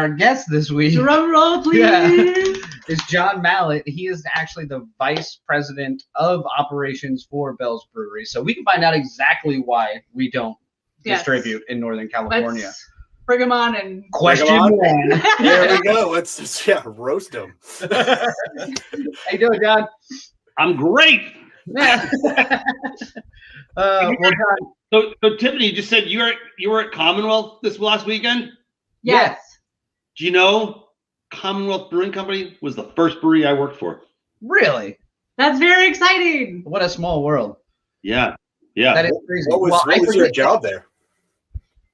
our guest this week. Drum roll, please. Yeah, is John Mallett. He is actually the vice president of operations for Bell's Brewery. So we can find out exactly why we don't distribute in Northern California. Let's bring him on and Question one. There we go. Let's roast him. How you doing, John? I'm great. Yeah. Well, John, So Tiffany, you just said you were at Commonwealth this last weekend. yes. Do you know Commonwealth Brewing Company was the first brewery I worked for? really? That's very exciting. What a small world. Yeah. That is crazy. What was your job there?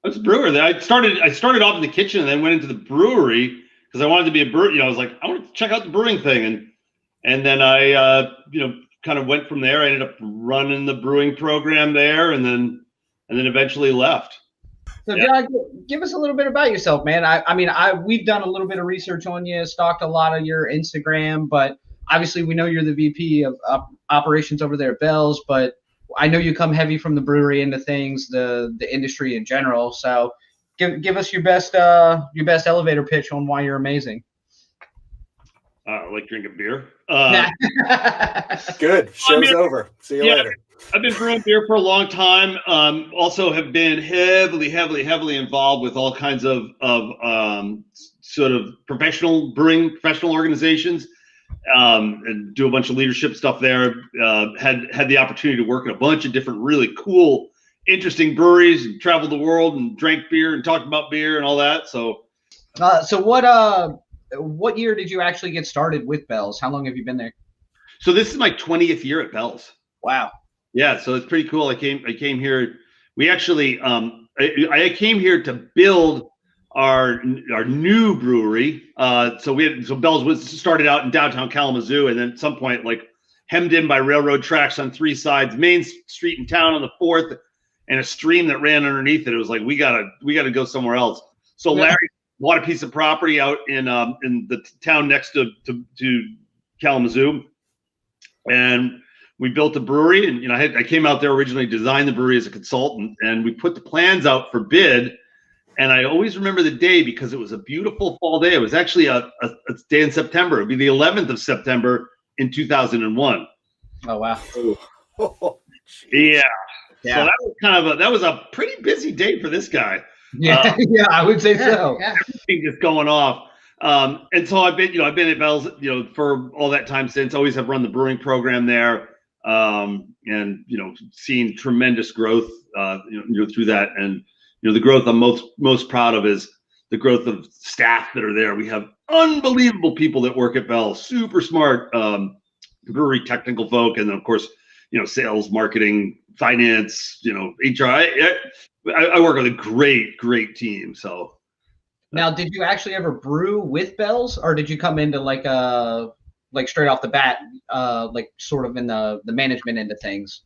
I was a brewer there. I started off in the kitchen and then went into the brewery because I wanted to be a brewer. I was like, I want to check out the brewing thing, and then I kind of went from there. I ended up running the brewing program there, and then eventually left. So, John, give us a little bit about yourself, man. We've done a little bit of research on you, stalked a lot of your Instagram, but obviously we know you're the VP of operations over there at Bell's, but I know you come heavy from the brewery into things, the industry in general. So give us your best elevator pitch on why you're amazing. I like drinking beer. Good. Show's over. See you later. I've been brewing beer for a long time. Also have been heavily involved with all kinds of sort of professional organizations, and do a bunch of leadership stuff there. Had the opportunity to work at a bunch of different really cool, interesting breweries, and traveled the world and drank beer and talked about beer and all that. So what year did you actually get started with Bell's? How long have you been there? So this is my 20th year at Bell's. Wow. Yeah, so it's pretty cool. I came here. We actually I came here to build our new brewery. So Bell's was started out in downtown Kalamazoo, and then at some point, like, hemmed in by railroad tracks on three sides, main street in town on the fourth, and a stream that ran underneath it. It was like we gotta go somewhere else. So Larry bought a piece of property out in the town next to Kalamazoo, and we built a brewery. And I came out there originally, designed the brewery as a consultant, and we put the plans out for bid. And I always remember the day because it was a beautiful fall day. It was actually a day in September. It'd be the 11th of September in 2001. Oh wow. Yeah. So that was a pretty busy day for this guy. Yeah, I would say so. Yeah. Everything just going off. And so I've been at Bell's, for all that time since. Always have run the brewing program there, and seen tremendous growth, through that. And the growth I'm most proud of is the growth of staff that are there. We have unbelievable people that work at Bell's, super smart brewery technical folk, and then of course, sales, marketing, finance, HR. I work with a great team. So now, did you actually ever brew with Bell's, or did you come into like straight off the bat, sort of in the management end of things?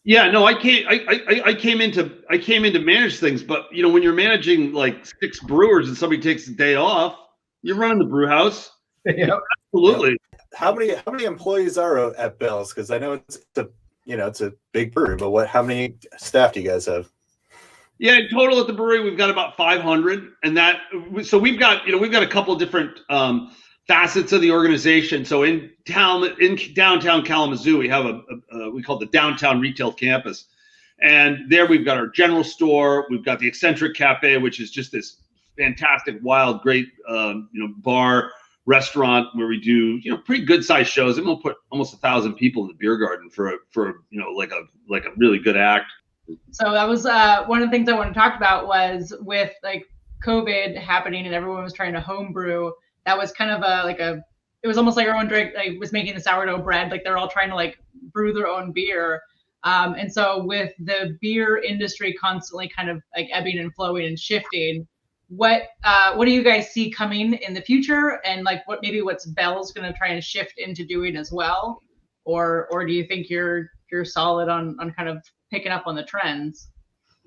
Yeah, no, I came in to manage things, but when you're managing like 6 brewers and somebody takes a day off, you're running the brew house. Yep. Absolutely. How many employees are at Bell's? Because I know it's a big brewery, but how many staff do you guys have? Yeah, in total at the brewery we've got about 500, and so we've got a couple of different facets of the organization. So in downtown Kalamazoo, we have we call it the downtown retail campus, and there we've got our general store. We've got the Eccentric Cafe, which is just this fantastic, wild, great bar restaurant where we do pretty good sized shows, and we'll put almost 1,000 people in the beer garden for like a really good act. So that was one of the things I want to talk about was with like COVID happening and everyone was trying to home brew. That was kind of it was almost like everyone was making the sourdough bread. Like they're all trying to like brew their own beer. And so with the beer industry constantly kind of like ebbing and flowing and shifting, what do you guys see coming in the future? And like what's Bell's going to try and shift into doing as well? Or do you think you're solid on kind of picking up on the trends?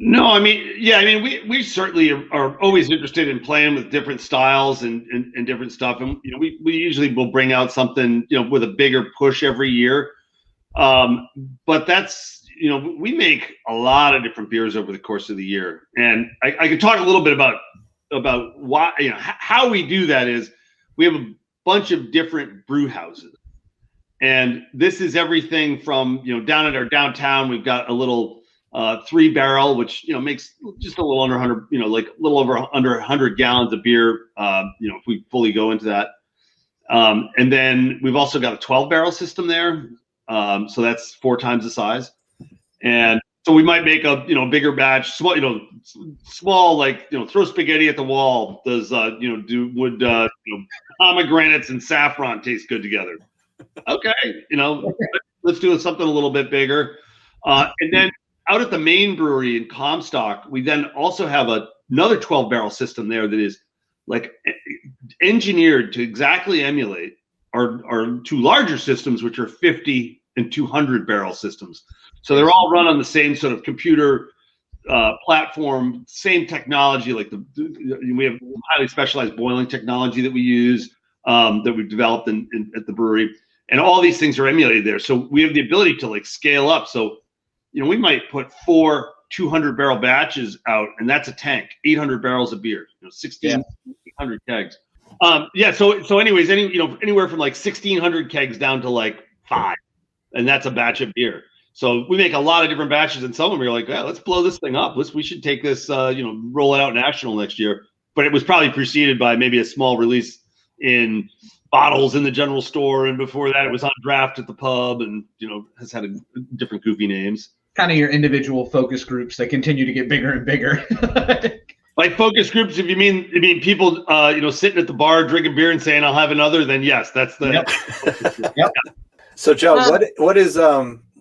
No, we certainly are always interested in playing with different styles and different stuff. And, we usually will bring out something, with a bigger push every year. But that's, we make a lot of different beers over the course of the year. And I can talk a little bit about about why, how we do that is we have a bunch of different brew houses. And this is everything from, down at our downtown, we've got a little 3-barrel, which, makes just a little under 100, like a little under 100 gallons of beer, if we fully go into that. And then we've also got a 12-barrel system there. So that's 4 times the size. And so we might make a, bigger batch, small, like, throw spaghetti at the wall. Does, would pomegranates and saffron taste good together? Okay, let's do something a little bit bigger. And then out at the main brewery in Comstock, we then also have another 12-barrel system there that is like engineered to exactly emulate our 2 larger systems, which are 50 and 200-barrel systems. So they're all run on the same sort of computer platform, same technology. Like we have highly specialized boiling technology that we use, that we've developed at the brewery. And all these things are emulated there. So we have the ability to like scale up. So, we might put 4 200-barrel batches out, and that's a tank, 800 barrels of beer, 1,600 kegs. So anyways, anywhere from like 1,600 kegs down to like 5, and that's a batch of beer. So we make a lot of different batches, and some of them are like, yeah, let's blow this thing up. We should take this, roll it out national next year. But it was probably preceded by maybe a small release in bottles in the general store, and before that it was on draft at the pub, and has had different goofy names. Kind of your individual focus groups that continue to get bigger and bigger. Like focus groups, if you mean people sitting at the bar drinking beer and saying I'll have another, then yes, that's the Yep. So Joe,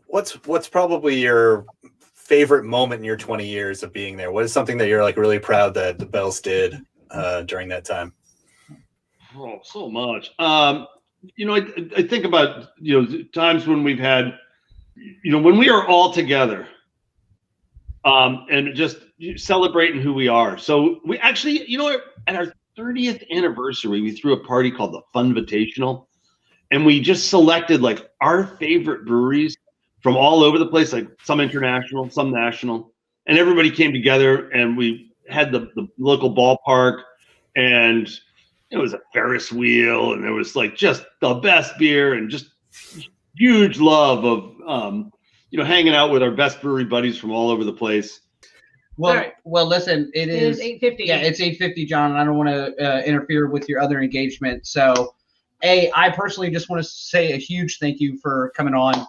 what's probably your favorite moment in your 20 years of being there? What is something that you're like really proud that the Bells did during that time? Oh, so much. I think about, times when we've had, when we are all together, and just celebrating who we are. So we actually, at our 30th anniversary, we threw a party called the Funvitational, and we just selected like our favorite breweries from all over the place, like some international, some national, and everybody came together, and we had the local ballpark, and it was a Ferris wheel, and there was like just the best beer and just huge love of, hanging out with our best brewery buddies from all over the place. Well, listen, it is 8:50. Yeah, it's 8:50, John, and I don't want to interfere with your other engagement. So, I personally just want to say a huge thank you for coming on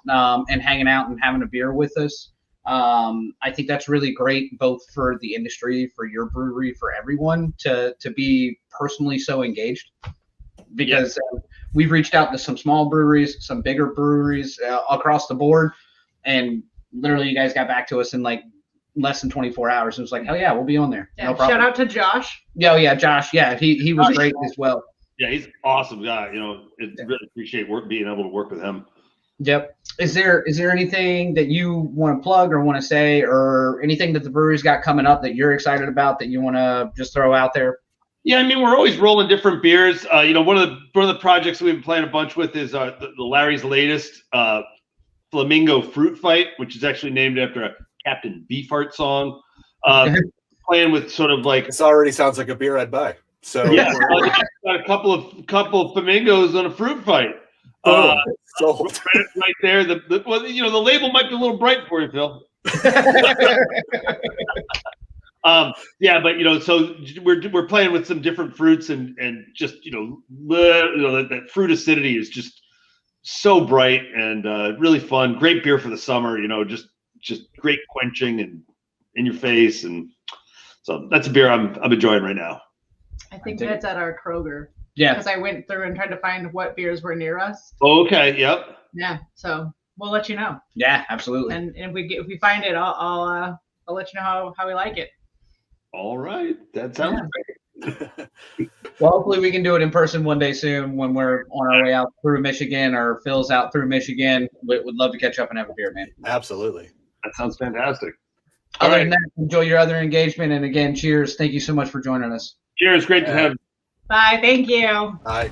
and hanging out and having a beer with us. I think that's really great, both for the industry, for your brewery, for everyone to be personally so engaged, because we've reached out to some small breweries, some bigger breweries across the board, and literally you guys got back to us in like less than 24 hours. It was like, hell yeah, we'll be on there. Yeah, no problem. Shout out to Josh. Yeah, Josh. Yeah, he was great as well. Yeah, he's an awesome guy. Really appreciate being able to work with him. Yep. Is there anything that you want to plug or want to say, or anything that the brewery's got coming up that you're excited about that you want to just throw out there? Yeah, I mean, we're always rolling different beers. One of the projects we've been playing a bunch with is the Larry's latest Flamingo Fruit Fight, which is actually named after a Captain Beefheart song. Playing with sort of like, this already sounds like a beer I'd buy. So yeah, got a couple of flamingos on a fruit fight. Sold. Right there. The label might be a little bright for you, Phil. But so we're playing with some different fruits and just that fruit acidity is just so bright and really fun. Great beer for the summer. Just great quenching and in your face, and so that's a beer I'm enjoying right now. I think that's at our Kroger. Yeah. Because I went through and tried to find what beers were near us. Okay. Yep. Yeah. So we'll let you know. Yeah, absolutely. And if we find it, I'll let you know how we like it. All right. That sounds great. Well, hopefully we can do it in person one day soon when we're on our way out through Michigan, or Phil's out through Michigan. We'd love to catch up and have a beer, man. Absolutely. That sounds fantastic. Other than that, enjoy your other engagement. And again, cheers. Thank you so much for joining us. Cheers. Great to have you. Bye. Thank you. Bye.